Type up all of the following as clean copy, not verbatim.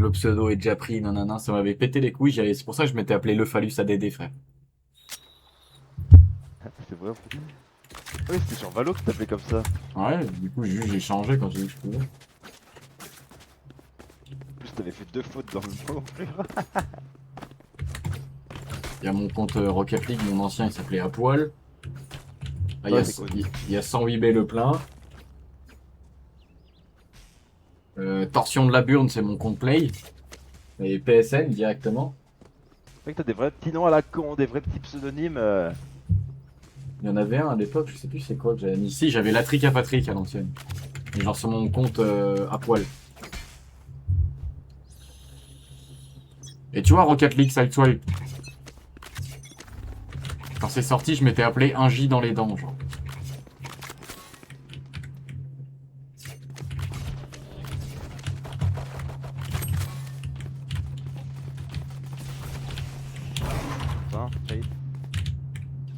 le pseudo est déjà pris, nanana, ça m'avait pété les couilles, c'est pour ça que je m'étais appelé le phallus ADD, frère. C'est vrai. Oui, c'était sur Valo que tu t'appelais comme ça. Ouais, du coup, j'ai changé quand j'ai vu que je pouvais. En plus, t'avais fait 2 fautes dans le mot. Il y a mon compte Rocket League, mon ancien, il s'appelait À Poil. Ah, Ouais, c'est connu. il y a 108 B le plein. Torsion de la Burne, c'est mon compte Play. Et PSN directement. C'est vrai que t'as des vrais petits noms à la con, des vrais petits pseudonymes. Il y en avait un à l'époque, je sais plus c'est quoi que j'avais mis. Si, j'avais Latrick à Patrick à l'ancienne. Et genre sur mon compte À Poil. Et tu vois, Rocket League Sideswipe. Quand c'est sorti, je m'étais appelé un J dans les dents, genre. Hein, Fade.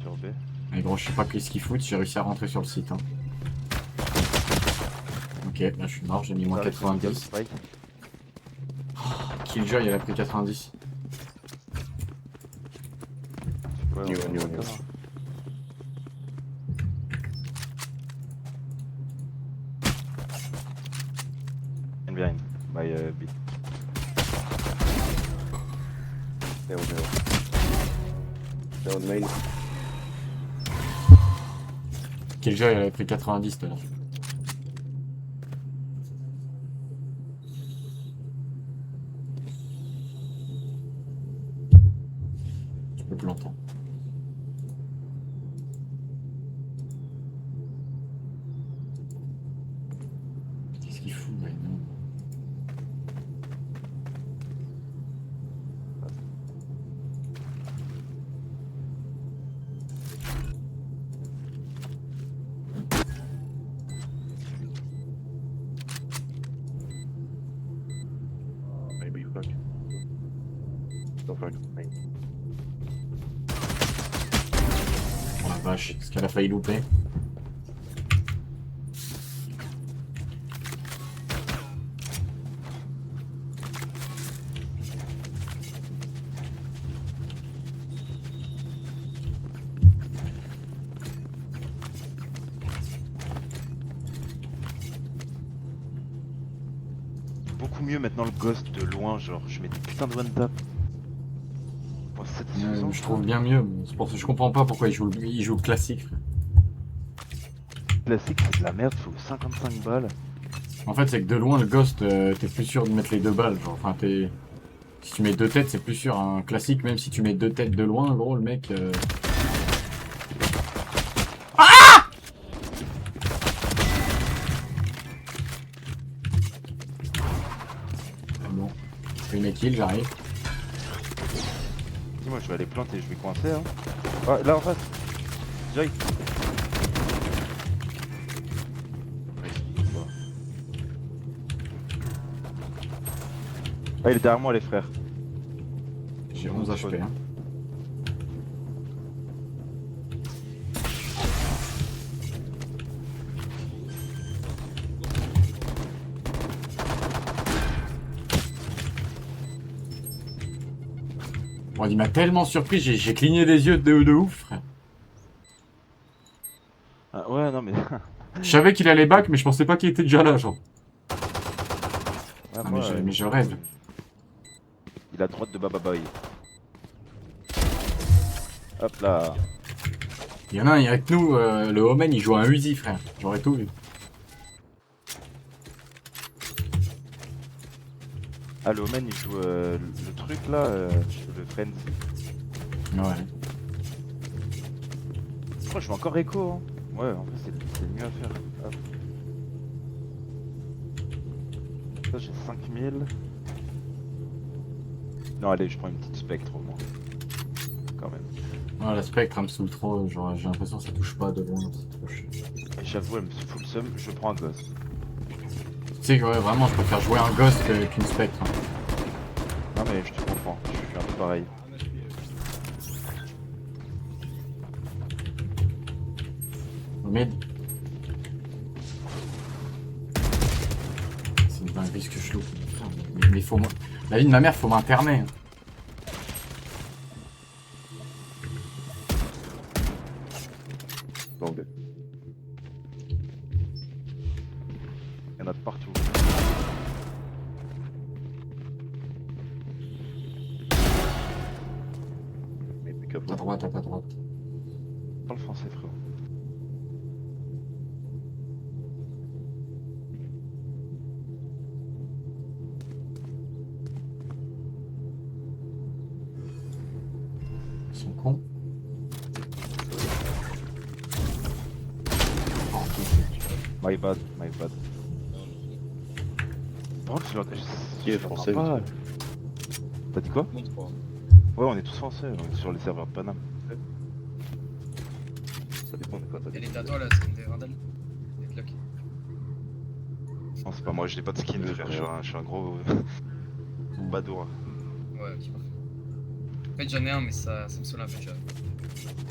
Sur B. Mais gros, je sais pas qu'est-ce qu'ils foutent, j'ai réussi à rentrer sur le site. Hein. Ok, là je suis mort, j'ai mis moins Ça arrive, c'est Miguel 90. Spike. Killjoy, il a pris 90. Ouais, New, on new, va new. faire, hein. And behind, by B. Down, down main. Killjoy, il avait pris 90 tout à l'heure. Je peux plus longtemps. Qu'est-ce qu'il fout, ouais, non. Maybe you fuck. Don't fuck. Main. Oh la vache, ce qu'elle a failli louper. Beaucoup mieux maintenant le ghost de loin, genre je mets des putains de one tap. Bon, c'est satisfaisant. Je trouve bien mieux, mais c'est pour ça que je comprends pas pourquoi il joue le classique. Frère. Classique, c'est de la merde, faut 55 balles. En fait, c'est que de loin, le Ghost, t'es plus sûr de mettre les deux balles. Genre, enfin, si tu mets deux têtes, c'est plus sûr. Un classique, même si tu mets deux têtes de loin, gros, le mec. Bon, je fais mes kills, j'arrive. Moi je vais aller planter, je vais coincer hein. Ah, là en face. Joy. Ah il est derrière moi les frères. J'ai 11 HP. Hein. Bon, il m'a tellement surpris, j'ai cligné des yeux de ouf, frère. Ah, ouais non mais. Je savais qu'il allait back, mais je pensais pas qu'il était déjà là, genre. Ouais, Ah, moi, mais je rêve. Il a droite de Baba Boy. Hop là. Il y en a un avec nous, le Omen, il joue un Uzi, frère. J'aurais tout vu. Ah le Omen il joue le truc là, le Frenzy. Ouais. Je crois que je vais encore écho hein. Ouais en fait c'est le mieux à faire. Hop. Ça j'ai 5000. Non allez je prends une petite spectre au moins. Quand même. Ah, la Spectre, elle me saoule trop. Genre, j'ai l'impression que ça touche pas de loin. C'est trop chiant. Et j'avoue elle me fout le seum, je prends un gosse. Tu sais que ouais, vraiment, je préfère jouer un Ghost qu'une Spectre. Hein. Non mais je te comprends, je suis un peu pareil. Mid. C'est une dinguerie ce que je loupe. Putain, mais- Mais faut... La vie de ma mère, faut m'interner. Donc, Il y en a de partout. mais pick up. À droite, à droite. Parle français, frérot. Ils sont cons. My bad, my bad. Par contre, Qui est français, pas. T'as dit quoi? Montre pas. Ouais, on est tous français, on est sur les serveurs de Paname. Ça dépend de quoi t'as Elle dit. est à toi la skin des Randall. Des cloques. Non, c'est pas moi, j'ai pas de skin, Ouais, frère, j'ai je suis un gros badour. Ouais, ok, parfait. En fait, j'en ai un, mais ça me saoule un peu, tu vois.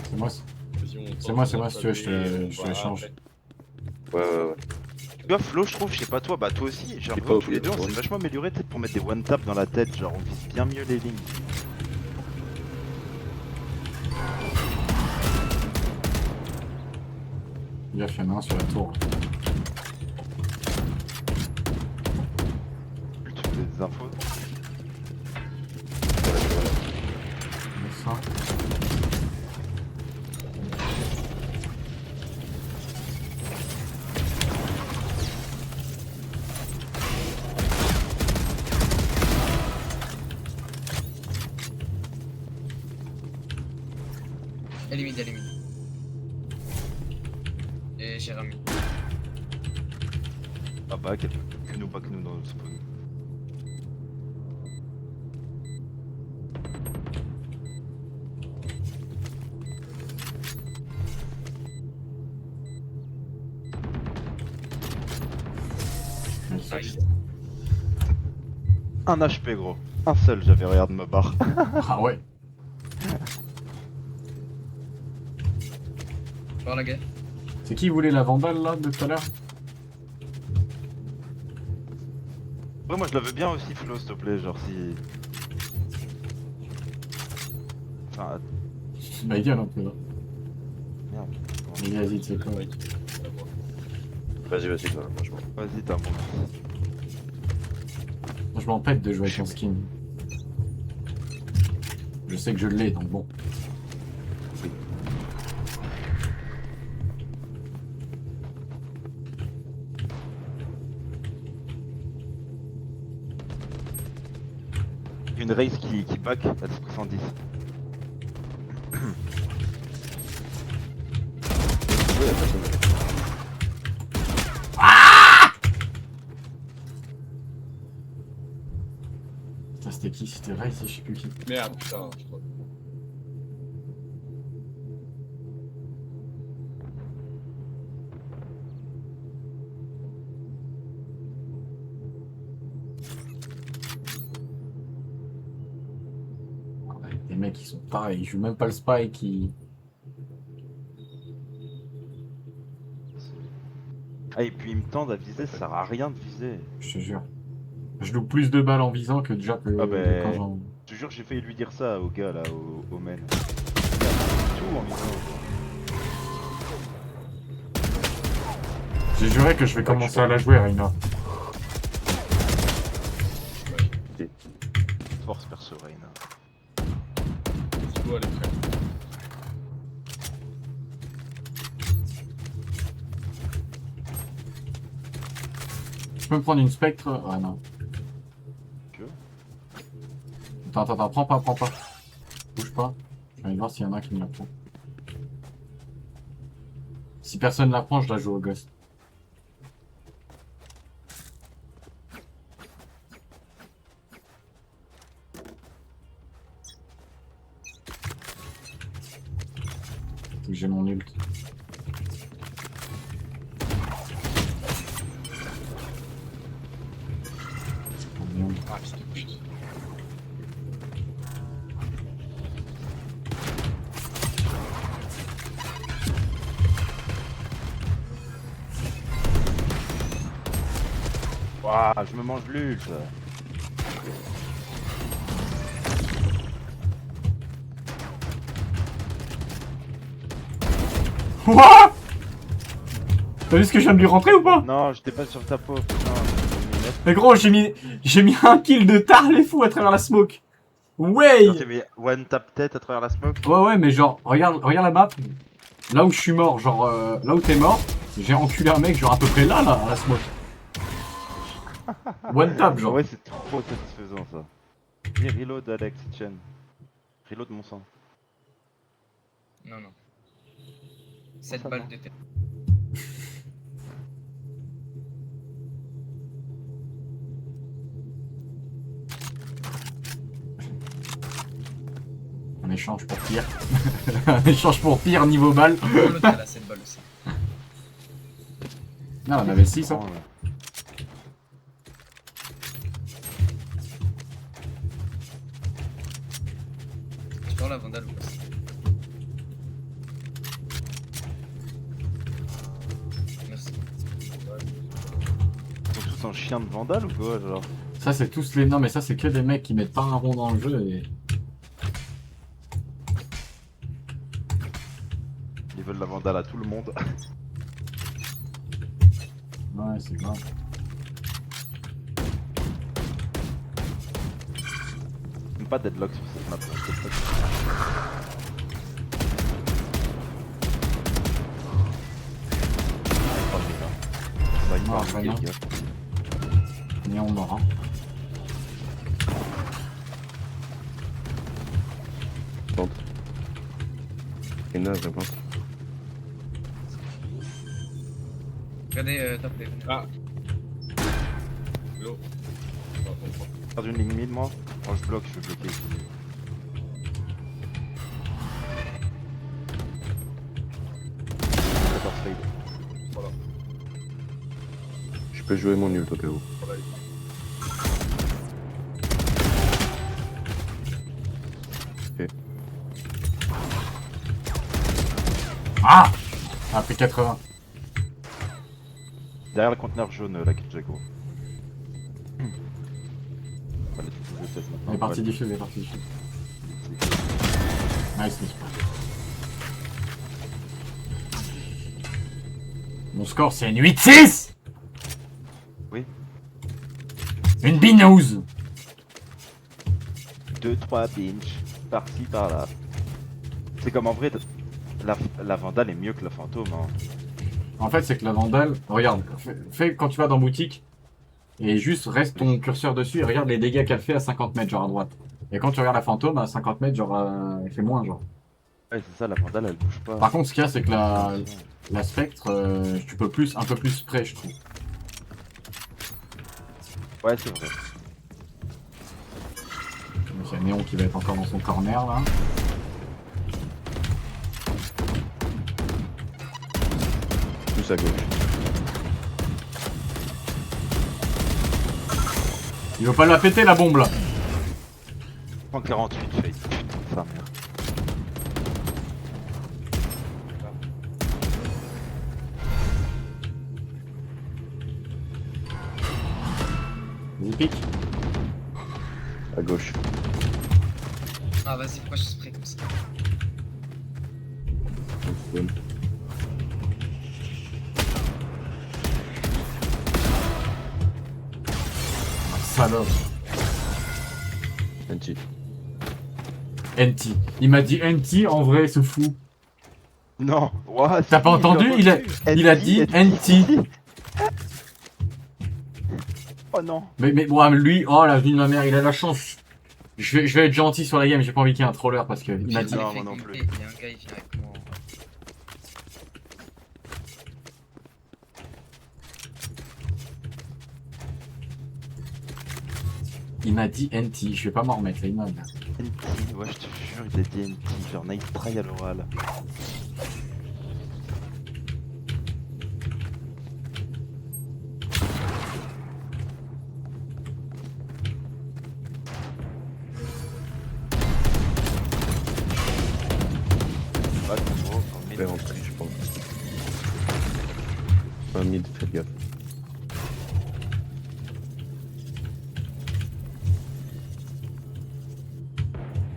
C'est moi, Vas-y, on c'est tente moi, de si tu veux, je on te va l'échange. après. Ouais. Tu vois, Flo, je trouve, je sais pas toi, bah toi aussi, j'ai pas l'impression que tous les deux, on obligé, s'est vachement amélioré peut-être pour mettre des one-tap dans la tête, genre on vise bien mieux les lignes. Gaffe, il y en a un sur la tour. Le truc des infos. Ça. Elle est mid, elle est mid. Et j'ai remis. Ah bah, que nous, pas que nous dans le spawn. Nice. Un HP gros, un seul, j'avais regarde ma barre. Ah ouais. Voir la guerre. C'est qui voulait la vandale là de tout à l'heure? Ouais, moi je la veux bien aussi, Flo, s'il te plaît, genre si. Enfin, Bah il y a un peu là. merde. Mais vas-y, tu sais quoi. Ouais, on va voir. Vas-y, toi, franchement. Vas-y, t'as un bon. Moi, je m'en pète de jouer avec ton skin. Je sais que je l'ai, donc bon. Une race qui back à 70. Ouais, personne. Putain, c'était qui? C'était Rice et je sais plus qui. Merde, putain, je crois. Ouais, les mecs ils sont pareils, ils jouent même pas le spike, ils... Ah, et puis ils me tendent à viser, ça sert à rien de viser. Je te jure. Je loupe plus de balles en visant que déjà que Ah ben, quand j'en... Je te jure, j'ai failli lui dire ça au gars là, au main. Tout en visant. J'ai juré que je vais commencer à la jouer, Reina. Force perso, Reina. Tu dois aller frère. Je peux me prendre une spectre? Ah non. Tu veux? Attends, prends pas. Bouge pas. Je vais aller voir s'il y en a un qui me la prend. Si personne la prend, je la joue au ghost. Faut que j'ai mon ult. Merde. Ah, putain, putain. Waouh, je me mange l'ult. What? T'as vu ce que je viens de lui rentrer ou pas? Non, j'étais pas sur ta peau, putain. Mais gros, j'ai mis un kill de tard les fous à travers la smoke. Ouais. Quand t'as mis one tap tête à travers la smoke. Ouais, mais genre, regarde la map. Là où je suis mort, genre, là où t'es mort, j'ai enculé un mec, genre à peu près là, à la smoke. One tap, genre. Ouais, c'est trop satisfaisant ça. Dis reload Alex, Chen. Reload mon sang. Non, non. 7 Ça balles va. de tête. On échange pour pire. On échange pour pire niveau balle. L'autre, elle a 7 balles aussi. Non, on avait 6 hein. Oh, ouais. Tu prends la vandale ou pas? Merci. Ils sont tous en chien de vandale ou quoi, genre? Ça, c'est tous les. Non, mais ça, c'est que des mecs qui mettent pas un rond dans le jeu et. Ils veulent la vandale à tout le monde. Ouais, c'est grave. Même pas deadlock sur cette map. Hein, c'est pas... Ça y Non, va, après, les non. gars. Mais on aura. Tente. Et neuf, je pense. Regardez, top les. Ah. L'eau. On va comprendre. Faire une ligne mid, moi. Oh, je bloque, je vais bloquer ici. Fade. Voilà. Je peux jouer mon ult au cas où. Voilà. Ah! Ah, fait 80. Derrière le conteneur jaune, là, Jago. Allez, tu peux peut-être maintenant. Il est parti Ouais. du feu, il est parti du feu. Nice, nice. Mon score, c'est une 8-6! Oui. Une binouze! 2-3 pinch, par-ci, par-là. C'est comme en vrai, la vandale est mieux que la fantôme. Hein. En fait, c'est que la vandale, regarde, fais quand tu vas dans boutique, et juste reste ton curseur dessus et regarde les dégâts qu'elle fait à 50 mètres, genre à droite. Et quand tu regardes la fantôme, à 50 mètres, genre, elle fait moins, genre. Ouais, c'est ça, la vandale elle bouge pas. Par contre, ce qu'il y a, c'est que la spectre, tu peux plus, un peu plus spray, je trouve. Ouais, c'est vrai. Donc, il y a Néon qui va être encore dans son corner, là. Plus à gauche. Il veut pas la péter, la bombe, là. 148 fade. Putain, ça merde. Il pique. À gauche. Ah, vas-y, pourquoi je spray comme ça? On spawn. Ah, salope. NT. NT. Il m'a dit NT, en vrai, ce fou. Non, ouah, T'as si, pas entendu? j'ai Il a dit NT. Oh non. Mais bon, lui, oh la vie de ma mère, il a la chance. Je vais être gentil sur la game, j'ai pas envie qu'il y ait un troller parce que il m'a dit. Non, moi non plus. Il y a un gars, il vient avec moi. Il m'a dit NT, je vais pas m'en remettre, là, il m'a dit. NT, ouais, je te jure, il a dit NT, genre nice try à l'oral. Pas ton gros, en Je mid. vais rentrer, je pense. Un mid, faites gaffe.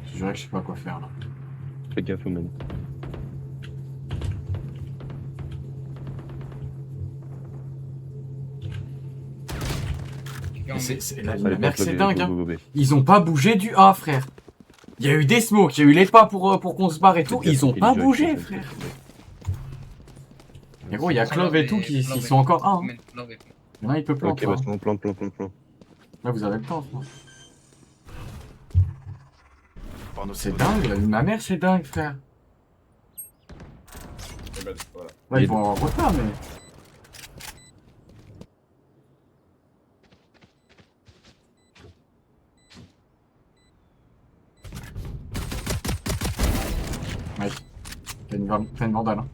Je dirais que je sais pas quoi faire là. Faites gaffe au main. Et en Mais mai. c'est la Allez, merde, plante-le c'est bien, dingue. go, Hein. go, go, go. Ils ont pas bougé du A, frère. Il y a eu des smokes, il y a eu les pas pour qu'on se barre et tout. Faites Ils ont gaffe, pas Killjoy, bougé, Killjoy, frère. Killjoy. Et gros, il y a Clove et tout qui sont encore A. Hein. Il y en a, il peut planter. Ok, bah hein. c'est bon, plante. Là, vous avez le temps, frère. Par notre C'est côté. dingue, ma mère, c'est dingue, frère. Et ben, voilà. Ouais, ils vont avoir retard, mais. Ouais. T'as une vandale. Hein.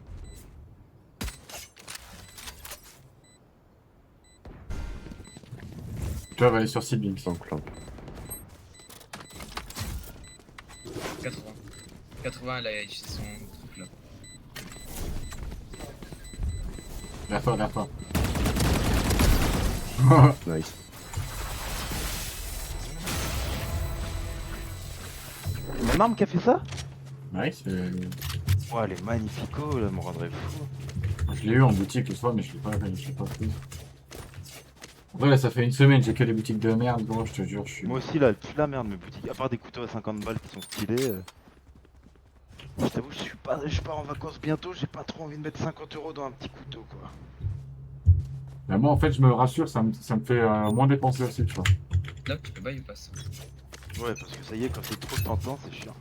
Tu vas aller sur Seedlings. Plante. 80. 80, elle a utilisé son truc là. Vers toi. Nice. Mon arme qui a fait ça? Ouais, c'est. Ouais, elle est magnifico, elle me rendrait fou. Je l'ai eu en boutique le soir, mais je l'ai pas pris. En vrai, là, ça fait une semaine, j'ai que des boutiques de merde, gros, je te jure, je suis. Moi aussi, là, toute la merde, mes boutiques. À part des couteaux à 50 balles qui sont stylés. Je t'avoue, je pars en vacances bientôt, j'ai pas trop envie de mettre 50 € dans un petit couteau, quoi. Mais moi, en fait, je me rassure, ça me fait moins dépenser aussi, tu vois. Là, tu peux pas y passer. Ouais, parce que ça y est, quand c'est trop tentant, c'est chiant.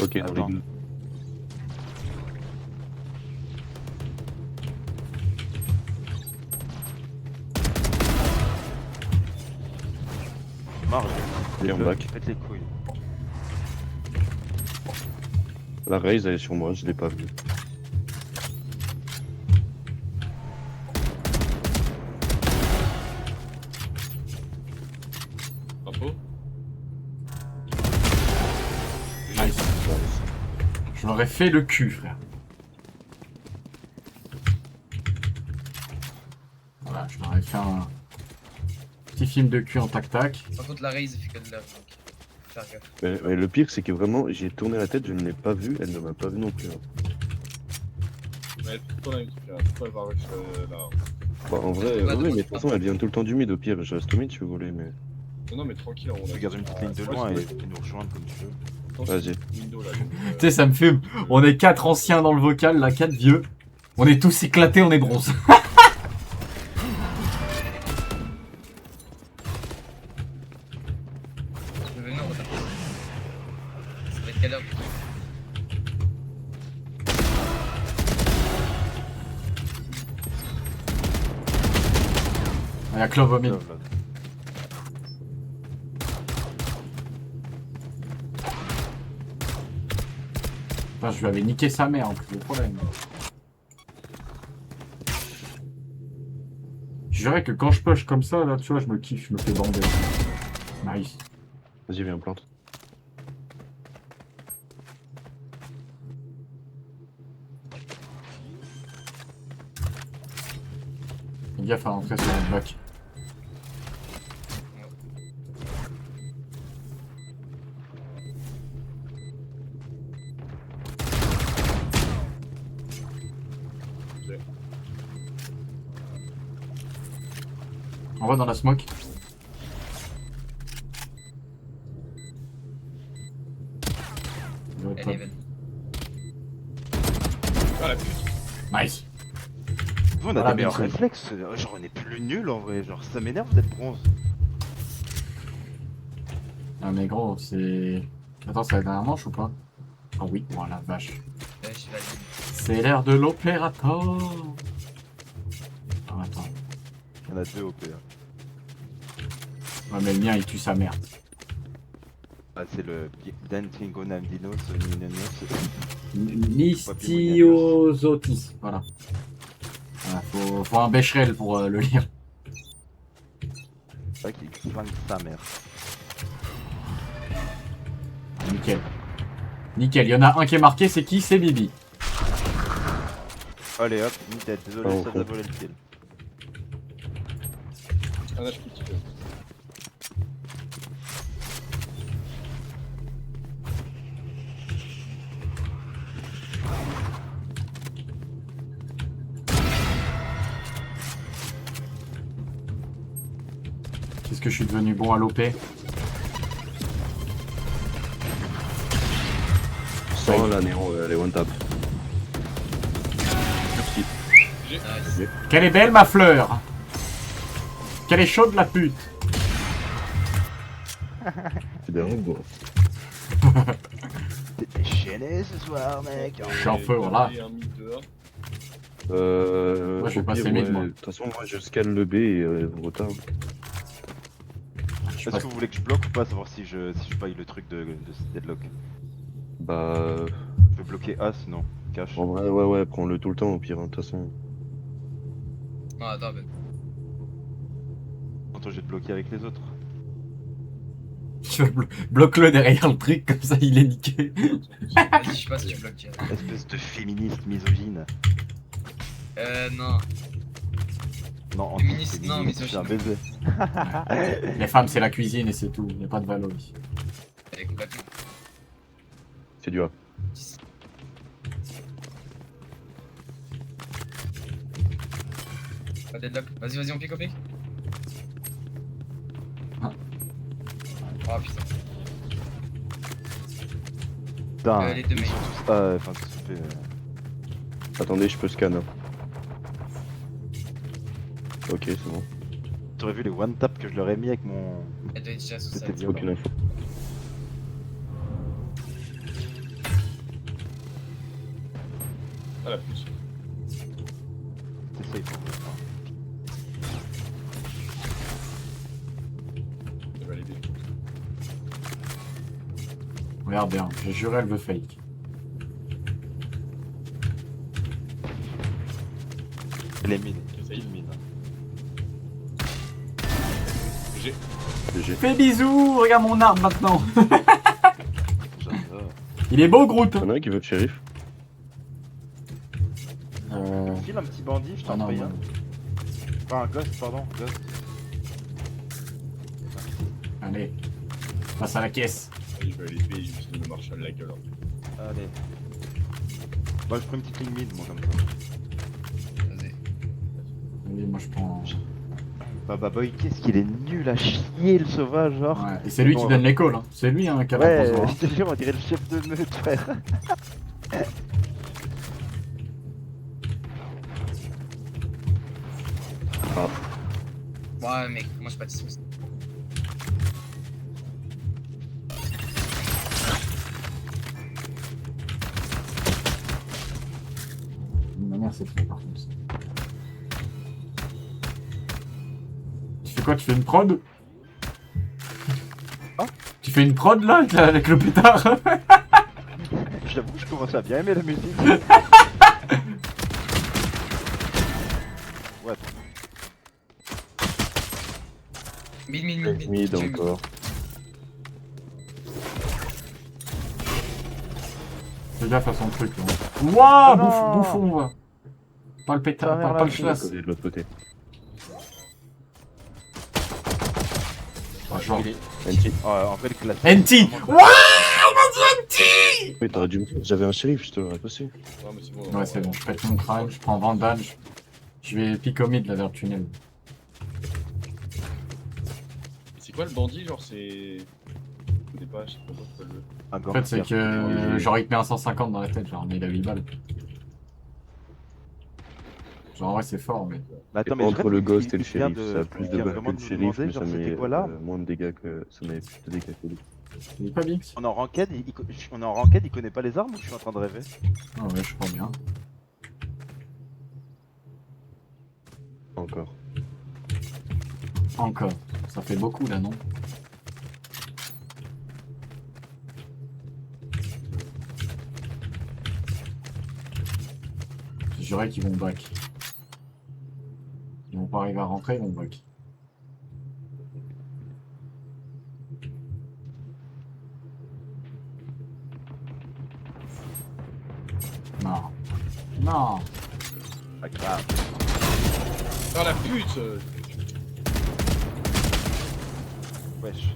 Ok, Attends. rigole. Marge. Allez, on back. Faites les couilles. La raise, elle est sur moi, je l'ai pas vue. Info. Nice. Je m'aurais fait le cul, frère. Voilà, je m'aurais fait un petit film de cul en tac-tac. Par contre, la raise, elle fait que de l'air, donc faut faire gaffe. Mais le pire, c'est que vraiment, j'ai tourné la tête, je ne l'ai pas vue, elle ne m'a pas vu non plus. Hein. Ouais, tout le temps, elle va rush là. Bah, en vrai, Ouais, mais de donc, toute façon, elle vient tout le temps du mid, au pire, je reste au mid si vous voulez, mais... Non, mais tranquille, on Je garde une petite ligne de loin et tu nous rejoindre comme tu veux. Vas-y. Window là. Tu sais, ça me fait. On est 4 anciens dans le vocal, là, 4 vieux. On est tous éclatés, on est bronze. Je vais venir en retard. Ça va être quelle heure? Il y a Clove au mid. Love, love. Putain, je lui avais niqué sa mère en plus, le problème. Je dirais que quand je push comme ça, là, tu vois, je me kiffe, je me fais bander. Nice. Vas-y, viens, plante. Fais gaffe à rentrer sur le back. On va dans la smoke. Elle est even. Ah la pute. Nice. Vous, on a Voilà, des meilleurs bien sûr. réflexes. Genre, on est plus nul en vrai. Genre, ça m'énerve d'être bronze. Ah mais gros, c'est... Attends, c'est la dernière manche ou pas? Ah oui, oh la vache. J'y vais aller. C'est l'heure de l'opérateur. Ah, attends. Il y en a deux OP. Hein. Ouais, mais le mien, il tue sa mère. Ah, c'est le Dancing Onamdinos, Mystiosotis. Voilà. Voilà, faut un Becherel pour le lire. C'est vrai qu'il flingue sa mère. Ah, nickel. Nickel, il y en a un qui est marqué, c'est qui? C'est Bibi. Allez hop, une tête. Désolé, Oh, ça oh. t'a volé le kill. Un HP petit peu. Qu'est-ce que je suis devenu bon à l'OP? Sans la néon, les one tap. Nice. Quelle est belle ma fleur! Quelle est chaude la pute! C'est des robots. T'es déchaîné ce soir, mec. Je suis en feu, voilà. Un mid dehors. Moi, je vais Au passer pire, mid, ouais, moi. de toute façon, moi je scanne le B et vous retard. Je suis Est-ce pas- que vous voulez que je bloque ou pas, savoir si je paye le truc de deadlock? Bah. Je vais bloquer A sinon, cash. En vrai, ouais, prends-le tout le temps au pire, hein, de toute façon. Non, attends, Ben. Tantôt je vais te bloquer avec les autres. Bloque-le derrière le truc, comme ça il est niqué. Vas-y, je sais pas si tu bloques direct. Espèce de féministe misogyne. Non. Non, Féministe, non, je suis un misogyne. baiser. Les femmes, c'est la cuisine et c'est tout. Il n'y a pas de valo ici. Elle est complètement. C'est du A. Pas deadlock. Vas-y, vas-y, on pique, on pique. Ah. Oh putain. Putain, Les deux ils mains. sont tous A, enfin tous fait. Attendez, je peux scan. Hein. Ok, c'est bon. T'aurais vu les one tap que je leur ai mis avec mon. Elle doit être déjà sous ça. C'était violent. Aucune info. Ah la pute. C'est safe en fait. C'est validé. Regarde bien, j'ai juré, elle veut fake. Les mines. Essaye. Pile mine. J'ai. GG. Fais bisous, regarde mon arbre maintenant. J'adore. Il est beau, Groot. Y'en a un qui veut le shérif. File un petit bandit, je Ah t'en non, prie. non. Hein. Enfin, un ghost, pardon. Ghost. Allez, passe à la caisse. Allez, je vais aller payer juste le Marshall la gueule. Allez. Bah, je prends une petite ligne mid, moi, comme ça. Vas-y. Allez, moi je prends. Baba Boy, qu'est-ce qu'il est nul à chier, le sauvage, genre. Ouais. Et c'est lui qui Bon, donne les calls, hein. C'est lui hein, qui a la Ouais, besoin. je te jure, on dirait le chef de meute, frère. Ouais, mec, moi je pâtis. Ma mère c'est fait par contre. Ça. Tu fais quoi? Tu fais une prod? Hein? Tu fais une prod là avec le pétard? J'avoue, je commence à bien aimer la musique. What? Mid. Mid encore. Fais gaffe à son truc là. Wouah! non. Bouffon va. Pas le pétard, Ça a l'air pas le là, schlass. De l'autre côté. Ah, genre. NT. En vrai, le classique. NT! Wouah! Il m'a dit NT! Oui, t'aurais dû me dire. J'avais un shérif, je te l'aurais passé. Ouais, mais c'est bon. Ouais, c'est bon, je pète mon crâne, je prends Vandal, je vais pick au mid là vers le tunnel. C'est quoi le bandit? Genre, c'est. Je connais pas, je sais pas pourquoi le. Un En fait, c'est que genre il te met un 150 dans la tête, genre mais il a 8 balles. Genre en vrai c'est fort, mais. Mais attends, Et mais entre le ghost et le il vient shérif, ça a plus il de vient balles vraiment que le de nous shérif, demander, mais ça genre, c'était met quoi l'arme moins de dégâts que. Ça met plus de dégâts que lui. Il est pas Binks? On est en ranked, on est en ranked, il connaît pas les armes ou je suis en train de rêver? Ah ouais, je crois bien. Encore. Encore. Ça fait beaucoup là, non? Je jurais qu'ils vont back. Ils vont pas arriver à rentrer, ils vont back. Non. Non. Pas grave. Oh la pute! Wesh.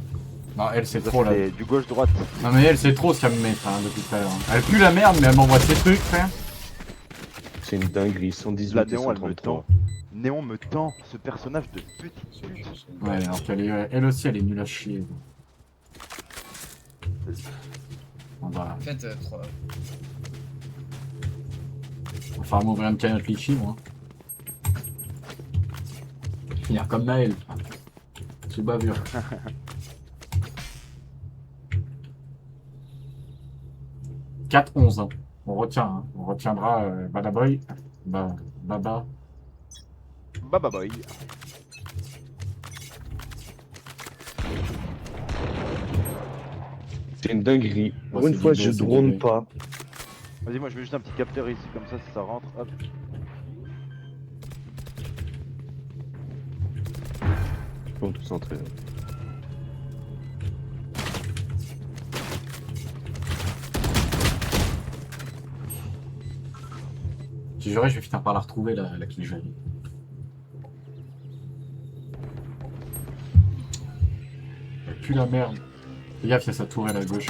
Non, elle c'est Ça trop là. fait du gauche-droite. Non mais elle c'est trop ce qu'elle me met hein, depuis tout à l'heure. Elle pue la merde mais elle m'envoie ses trucs frère. C'est une dinguerie, 118 La et néon, elle me 133. tend. Néon me tend ce personnage de petite C'est pute. bon, c'est bon. Ouais, alors qu'elle est, elle aussi, elle est nulle à chier. On va, En fait, 3. on va faire m'ouvrir une canette litchi, moi. Finir comme Naël. Sous bavure. « 4-11. Hein. On retient. Hein. On retiendra Badaboy. Baba. Baba boy. C'est une dinguerie. Pour Ouais, une c'est fois, du je B, c'est du drone B. pas. Vas-y, moi je mets juste un petit capteur ici, comme ça, si ça rentre, hop. Ils vont tous entrer. Je jurais, je vais finir par la retrouver, la Killjoy. Elle pue la merde. Fais gaffe, il y a sa tourelle à gauche.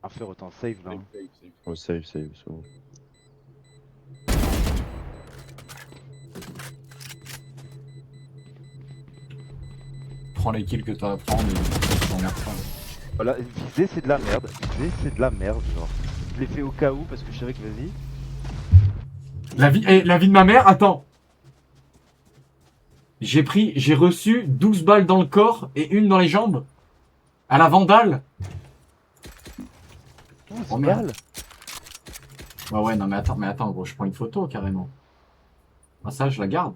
À faire autant save là. Hein. Save, save. Oh, save, c'est bon. Prends les kills que t'as à prendre et t'emmerdes pas. Voilà, viser c'est de la merde. Viser c'est de la merde, genre. Je l'ai fait au cas où parce que je savais que vas-y. La vie de ma mère, attends. J'ai reçu 12 balles dans le corps et une dans les jambes. À la vandale. Oh, merde. balle. Ouais, non, mais attends, gros, je prends une photo carrément. Ah, ça, je la garde.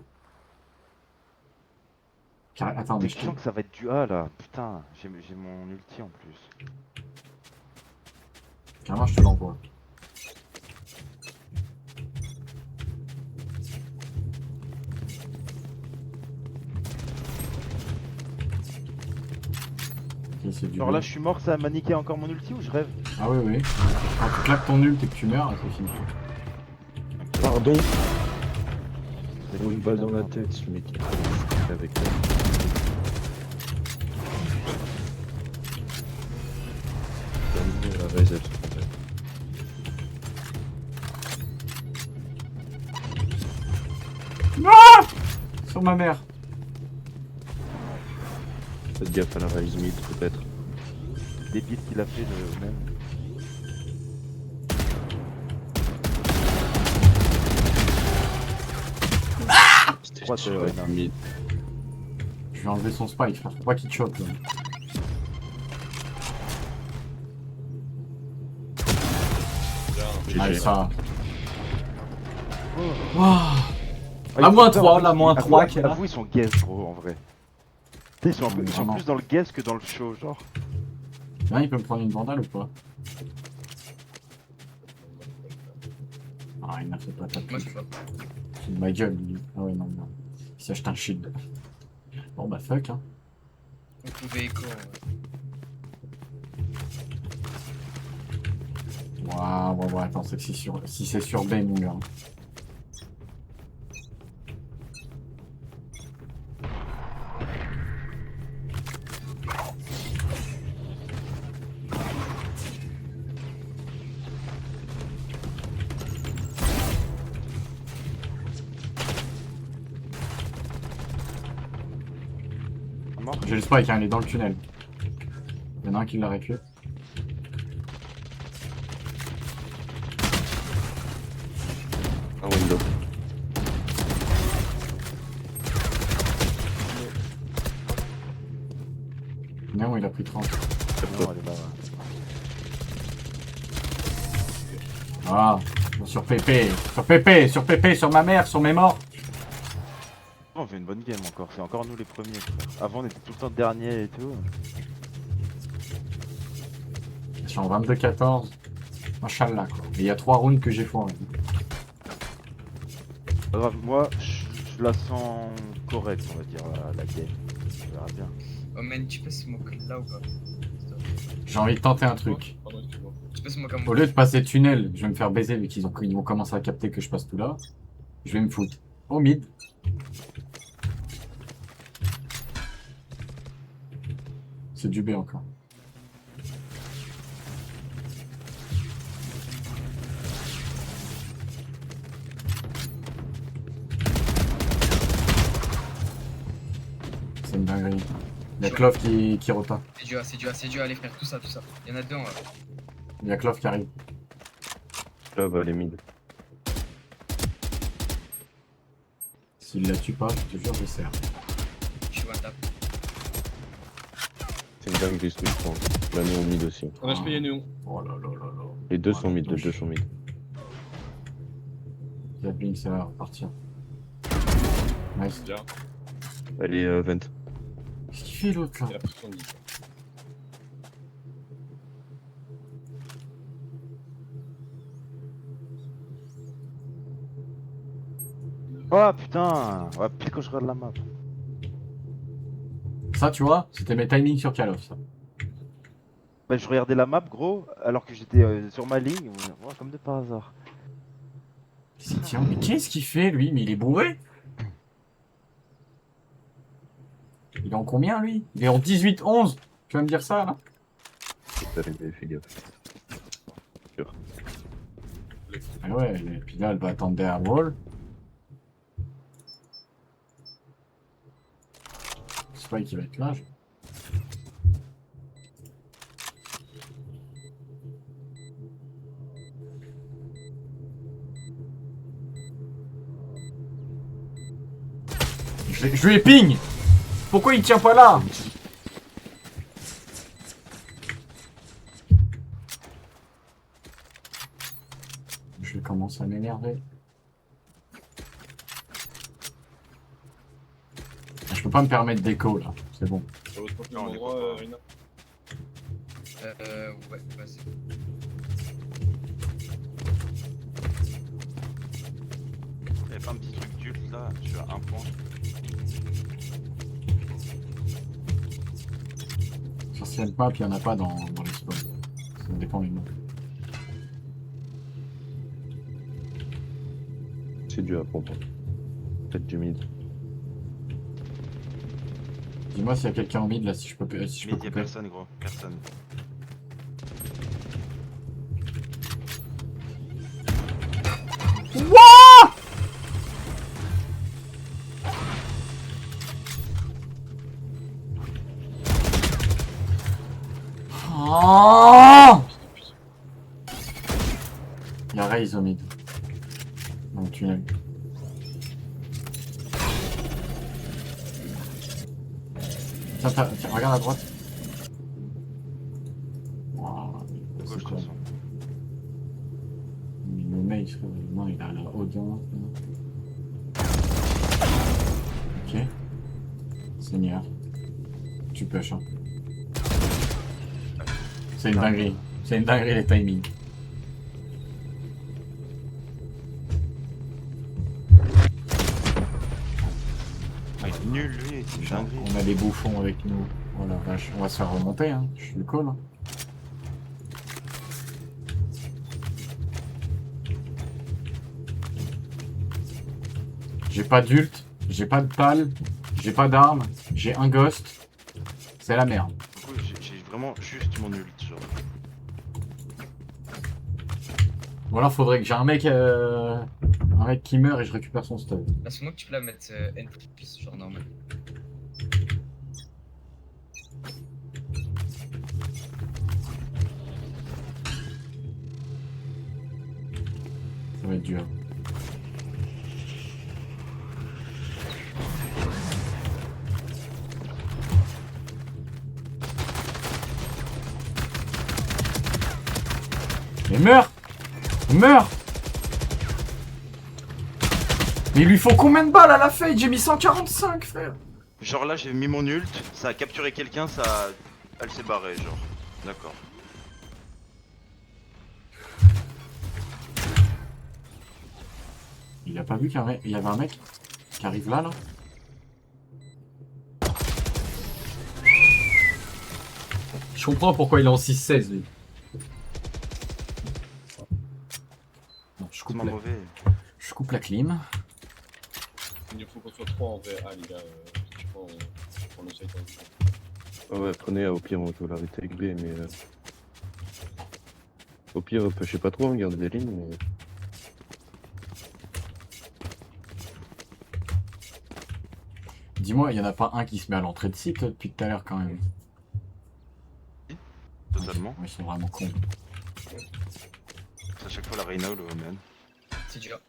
Attends, mais Je sens que ça va être du A là. Putain, j'ai mon ulti en plus. carrément, je te l'envoie. Ok, c'est du Genre B. là, je suis mort, ça m'a niqué encore mon ulti ou je rêve? Ah oui, oui. Quand tu claques ton ult et que tu meurs, c'est fini. Pardon. Une balle dans la tête, ce mec. Avec la raise, elle se prend. Sur ma mère. Faites gaffe à la raise mid, peut-être. Débile qu'il a fait le même. C'était Trois, sur ouais, la non. mid. Je vais enlever son spike, frère. Faut pas qu'il te chope, là. GG. Allez, ça. Oh. Waouh. Ah, La ils moins sont 3, peur, la moins avoue- 3 qui est là. Avoue, ils sont guess gros en vrai. Tu sais, ils sont, Mais ils sont vraiment. plus dans le guess que dans le show, genre. Là, il peut me prendre une vandale ou pas? Ah, il m'a fait pas taper. Moi, je peux pas. C'est de ma gueule, lui. Ah ouais, non, non. Il s'achète un shield. Bon, bah, fuck, hein. On pouvait écho. Ouais, attends, c'est que si c'est sur B, mon gars. Mort. J'ai le spike, hein, il est dans le tunnel. Il y en a un qui l'a récup. Un window. Non, il a pris 30. Non, elle est là. Ah, sur PP, sur PP, sur ma mère, sur mes morts. On fait une bonne game encore, c'est encore nous les premiers. Frère. Avant, on était tout le temps dernier et tout. Je suis en 22-14. Machallah, quoi. Et il y a 3 rounds que j'ai foiré. Pas grave, moi, je la sens correcte, on va dire, la game. On verra bien. Oh man, tu peux smoke là ou pas? J'ai envie de tenter un truc. Pardon, excuse-moi. Tu peux smoke à Au moi? lieu de passer tunnel, je vais me faire baiser vu ils vont commencer à capter que je passe tout là. Je vais me foutre au mid. C'est du B encore. c'est une dinguerie. Il y a Clove qui rota. C'est du A, les frères, tout ça. Il y en a deux en A. Il y a Clove qui arrive. Là, va aller mid. S'il la tue pas, je te jure, je sers. Je suis one tap. C'est une dinguerie ce que je prends. La néon mid aussi. On a HP et Néon. Oh là là là là. Les deux sont mid, les deux sont mid. Blink, ça va repartir. Nice. Bien. Allez, vent. Qu'est-ce qu'il fait l'autre là? Il a pris 70. Oh putain. Ouais, pile quand je regarde la map. Ça, tu vois, c'était mes timings sur Call of, ça. Bah, je regardais la map, gros, alors que j'étais sur ma ligne. Ouais, comme de par hasard. Tiens, mais qu'est-ce qu'il fait lui? Mais il est bourré? Il est en combien lui? Il est en 18-11. Tu vas me dire ça là? C'est arrivé, fais gaffe. Ah ouais, et puis là elle va attendre derrière wall. Spike qui va être là. Je lui ai ping. Pourquoi il tient pas là? Je commence à m'énerver. Je peux pas me permettre d'écho là, c'est bon. Sur l'autre côté, Non, on mon est droit, pas. Rina. Ouais, vas-y. Y'avait pas un petit truc d'ult là, je suis à 1 point. Sur cette map, il y en a pas dans les spawns. Ça dépend des noms. C'est du A pour moi. Peut-être du mid. Dis-moi s'il y a quelqu'un en mid là, si je peux, si je peux Mid, y'a couper. personne, gros, personne. Oh, il y a Raze au mid. Dans le tunnel. Tiens, tiens, regarde à droite. Wow, De c'est gauche, de quoi? toute façon. Le mec, non, il a la audience. Ok. Seigneur. Tu pêches, hein. C'est une dinguerie. C'est une dinguerie les timings. Ah, il est nul lui, c'est une dinguerie. On a des bouffons avec nous. Oh la vache, on va se faire remonter, hein. Je suis le call. Hein. J'ai pas d'ult, j'ai pas de pal, j'ai pas d'arme, j'ai un ghost. C'est la merde. Du coup, j'ai vraiment juste mon ult, genre. Ou alors faudrait que j'ai un mec qui meurt et je récupère son stun. Là, c'est moi que tu peux la mettre entry, genre normal. Ça va être dur. Mais meurs! Meurs! Mais il lui faut combien de balles à la fade? J'ai mis 145, frère! Genre là, j'ai mis mon ult, ça a capturé quelqu'un, ça. Elle s'est barrée, genre. D'accord. Il a pas vu qu'il y avait un mec qui arrive là, là? Je comprends pourquoi il est en 6-16, lui. Bon, C'est pas mauvais. je coupe la clim. Il faut qu'on soit 3 en VA, les gars. Je prends le site. Ah ouais, prenez, au pire, on peut l'arrêter avec B, mais. Au pire, je sais pas trop, hein, garder des lignes, mais. Dis-moi, il y en a pas un qui se met à l'entrée de site depuis tout à l'heure quand même. Totalement. Ils sont vraiment cons. C'est à chaque fois la Reina ou le Omen. C'est dur.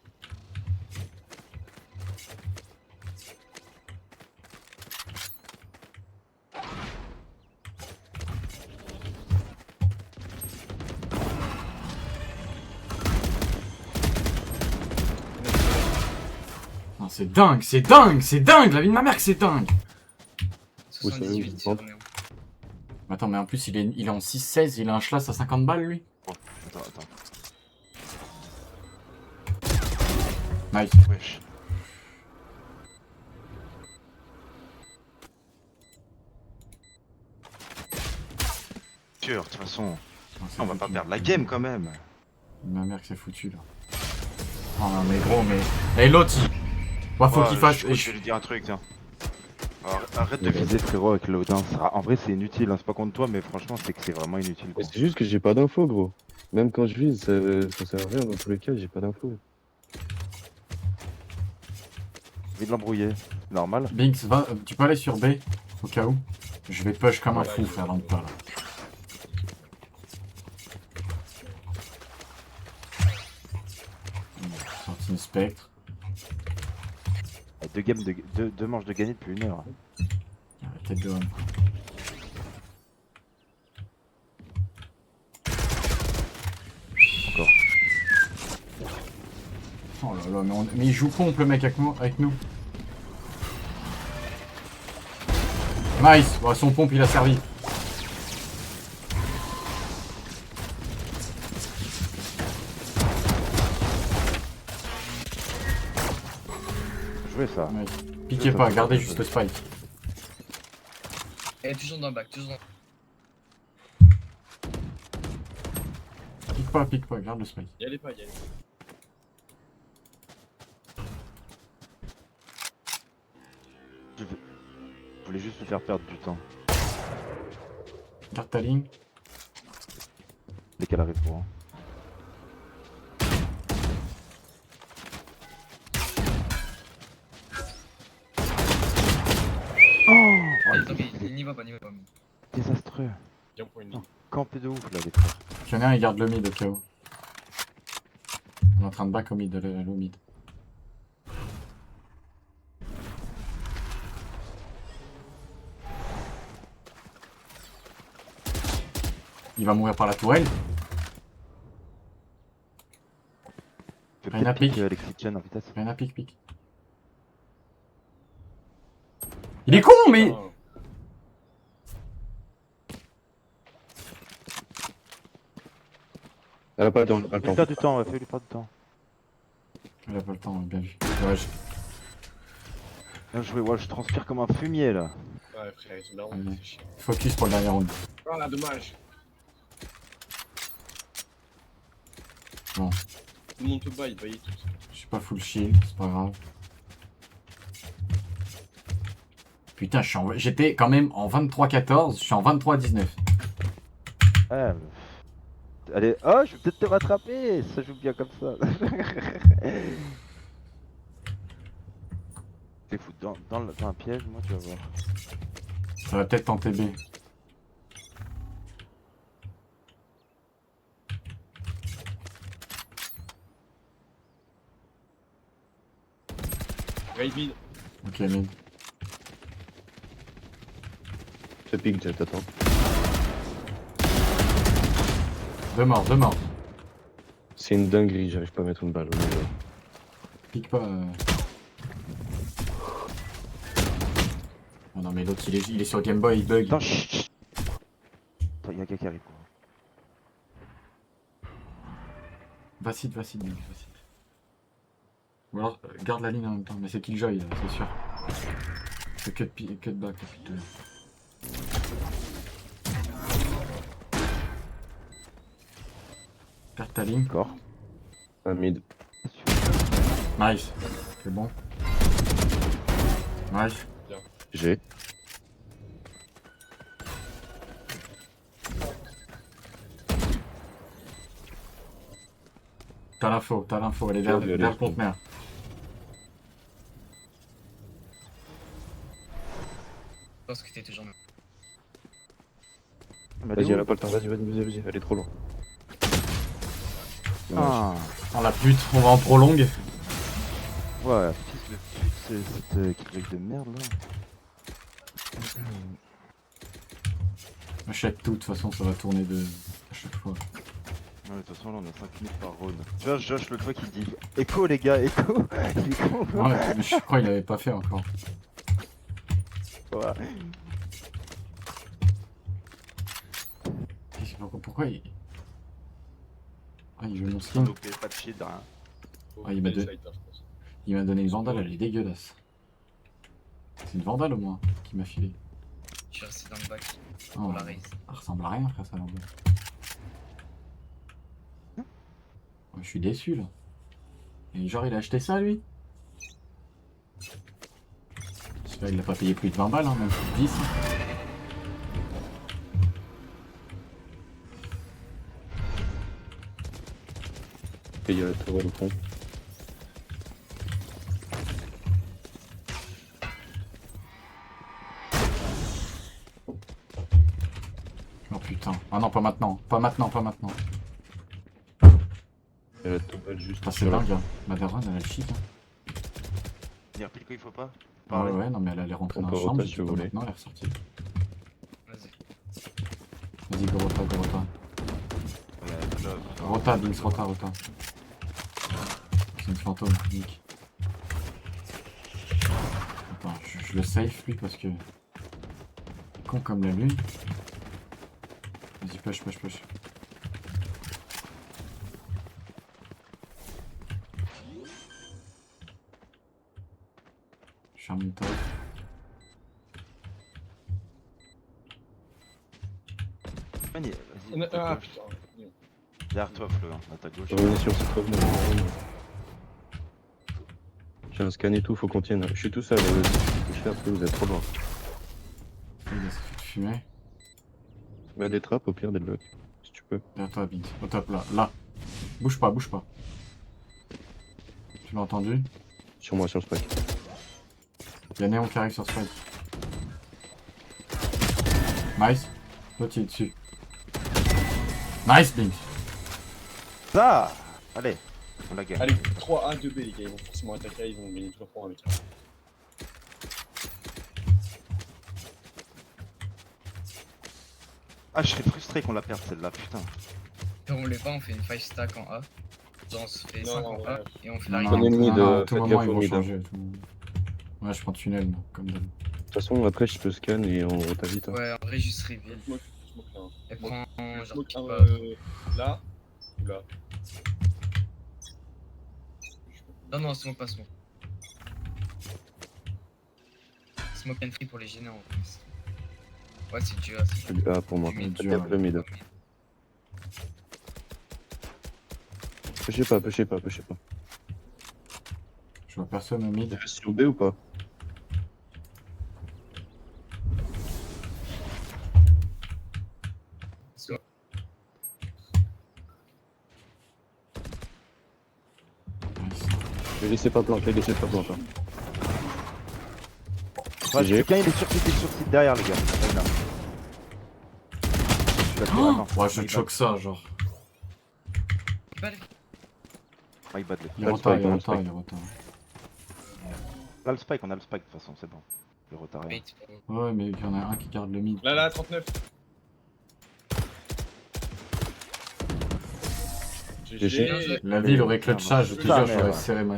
Non, c'est dingue, c'est dingue, c'est dingue, la vie de ma mère que c'est dingue. 78 sur Néo. Attends, mais en plus il est en 6-16, il a un schlass à 50 balles lui. Attends, attends. Nice. Wesh. Sûr, de toute façon, Non, c'est on va pas foutu. perdre la game quand même. Ma mère que c'est foutu là. Oh non mais gros mais... Et l'autre il... Bah, faut Ouais, qu'il fasse... Je vais lui dire un truc, tiens. Alors, arrête de viser frérot avec l'Odin. En vrai, c'est inutile, hein. C'est pas contre toi, mais franchement, c'est que c'est vraiment inutile. Mais Quoi. c'est juste que j'ai pas d'infos, gros. Même quand je vise, ça sert à rien dans tous les cas, j'ai pas d'infos. J'ai envie de l'embrouiller. Normal. Binks, va, tu peux aller sur B au cas où. Je vais push comme un Ouais, fou ouais. frère dans le pas là. Sorti une spectre. Deux manches de gagné depuis 1 heure. Tête de homme. Encore. Oh là là, mais il joue pompe le mec avec nous. Nice, bon, son pompe il a servi. Jouez ça. Ouais. Piquez pas, gardez juste le spike. Elle est toujours dans le bac, toujours dans... Pique pas, garde le spike. Y allez pas, y allez pas. Je voulais juste me faire perdre du temps. Garde ta ligne. Dès qu'elle arrive pour. Il n'y va pas, il n'y va pas. Désastreux. Viens pour une ligne. Campé de ouf là, les frères. J'en ai un, il garde le mid au cas où. On est en train de back au mid, le mid. Il va mourir par la tourelle. Je vais Rien à peut-être piquer pique. Alexis Chen en vitesse. Rien à pique. Il est con mais... Ah, Elle a pas le temps, elle a pas le Fais-lui temps. perdre du temps, ouais, fais-lui perdre du temps. Il a pas le temps, bien vu. Ouais, Bien joué, ouais, je transpire comme un fumier là. ouais, frère, ils sont là, on Allez. fait chier. Focus pour le dernier round. Ah, dommage. Bon. Tout le monde te bat, il va y tout. Je suis pas full shield, c'est pas grave. Putain, j'étais quand même en 23-14, je suis en 23-19. Ouais, allez, oh, je vais peut-être te rattraper. Ça joue bien comme ça. T'es foutu dans un piège, moi, tu vas voir. Ça va peut-être tenter B. Raid mid. Ok, mid. Je pique, Jet, attends. Deux morts. C'est une dinguerie, j'arrive pas à mettre une balle. Pique pas. Oh non, mais l'autre il est sur Game Boy, il bug. Attends, chut, chut. Attends, y'a un gars qui arrive. Vacide, mec, vacide. Ou alors, garde la ligne en même temps, mais c'est Killjoy, c'est sûr. C'est que de back depuis tout à l'heure. Garde ta ligne. Encore. Un mid. Nice. C'est bon. Nice. J'ai. T'as l'info, elle est vers le conteneur. toujours même. Mais elle est Vas-y, elle où a pas le temps, vas-y, elle est trop loin. Ah, Oh la pute, on va en prolongue. ouais, fils de pute, c'est cette kickback de merde là. Achète tout, de toute façon ça va tourner à chaque fois. Ouais, de toute façon, là on a 5 minutes par round. Tu vois, Josh, l'autre fois qui dit écho les gars, écho. Il est con, quoi. Ouais, mais je crois qu'il avait pas fait encore. Ouais. Pourquoi il... Ah, il veut mon On skin. a loupé, pas de shield, rien. Ah, il m'a Belle deux. side, hein, je pense. Il m'a donné une vandale, elle est dégueulasse. C'est une vandale au moins qui m'a filé. Je suis resté dans le bac Oh, pour la raise. ça ressemble à rien frère ça vandale. Ouais, je suis déçu là. Et genre il a acheté ça lui. J'espère qu'il a pas payé plus de 20 balles, hein, même plus de 10. Et il y a la tourelle au fond. Oh putain. Ah non, pas maintenant. Pas maintenant, pas maintenant. Il y a la tourelle juste Ah, c'est sur la dingue. Hein. Ma daronne, elle a le shit. Hein. Dire pile quand il faut pas. Ouais, Parler. ouais, non, mais elle allait rentrer On dans peut la chambre. rota J'ai si vous dit, voulez. maintenant, elle est ressortie. Vas-y. Vas-y, Gorota, Gorota. Ouais, là, Rota, Binks, Rota, Rota. C'est une fantôme, Nick. Attends, je le safe lui parce que... Con comme la lune. Vas-y, push, push, push. Je suis un montage. Vas-y, Ah vas-y. putain. mignon. Derrière toi, Flo, hein, à ta gauche. Revenez sur cette revenez. J'ai un scan et tout, faut qu'on tienne. Je suis tout seul, je fais un peu, vous êtes trop loin. Il a fait fumer. Mets des trappes au pire des blocs, si tu peux. Derrière toi, Binks. Au top, là, là. Bouge pas, bouge pas. Tu l'as entendu? Sur moi, sur le spike. Il y a Néon qui arrive sur Spike. Nice. L'autre il est dessus. Nice, Binks. Ça. Allez, on la gagne. Allez, 3A, 2B, les gars, ils vont forcément attaquer, ils vont gagner 3 points avec. Ah, je serais frustré qu'on la perde celle-là, putain. Et on voulait pas, on fait une 5 stack en A. Genre on se fait Non, 5 non, en A ouais. et on fait Non, la non, Prenez le mid, à tout faites moment gaffe ils au vont mid, hein. changer. Tout... Ouais, je prends tunnel, comme d'hab. De toute façon, après, je peux scan et on rota vite. Hein. Ouais, en vrai, juste reveal. Smoke là. Hein. Elle prend genre Smoke qui un, pas. là ou là. Non, non, smoke pas smoke. Smoke entry pour les gêner en plus. Ouais, c'est dur. C'est du A pour moi. Du mid. Faites gaffe le mid. Pushez pas. Je vois personne au mid. Il reste sur B ou pas? Smoke. Nice. Les laissez pas planter, hein. Ouais, J'ai- quelqu'un il est sur site derrière, les gars. Ouais, là. Je suis d'accord, non. Ouais, je Il choque ça, genre. Balle. va- il bat de Il Pas de retard, spike, il non, retard, spike. il retard. Là, le spike, on a le spike de toute façon, c'est bon. Le retard rien. Bait pour nous. Ouais, mais il y en a un qui garde le mid. Là, 39. GG. La ville aurait clutchage, je te Putain, jure, j'aurais merde. serré ma.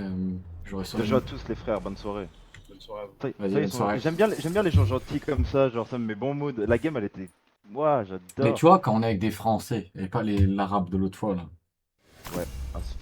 J'aurais serré. Déjà à tous les frères, bonne soirée. Bonne soirée à vous. Ça, Vas-y, ça, ils bonne sont- soirée. J'aime bien les gens gentils comme ça, genre ça me met bon mood. La game elle était. Ouah, Mais j'adore. tu vois, quand on est avec des Français, et pas l'arabe de l'autre fois là. Ah, c'est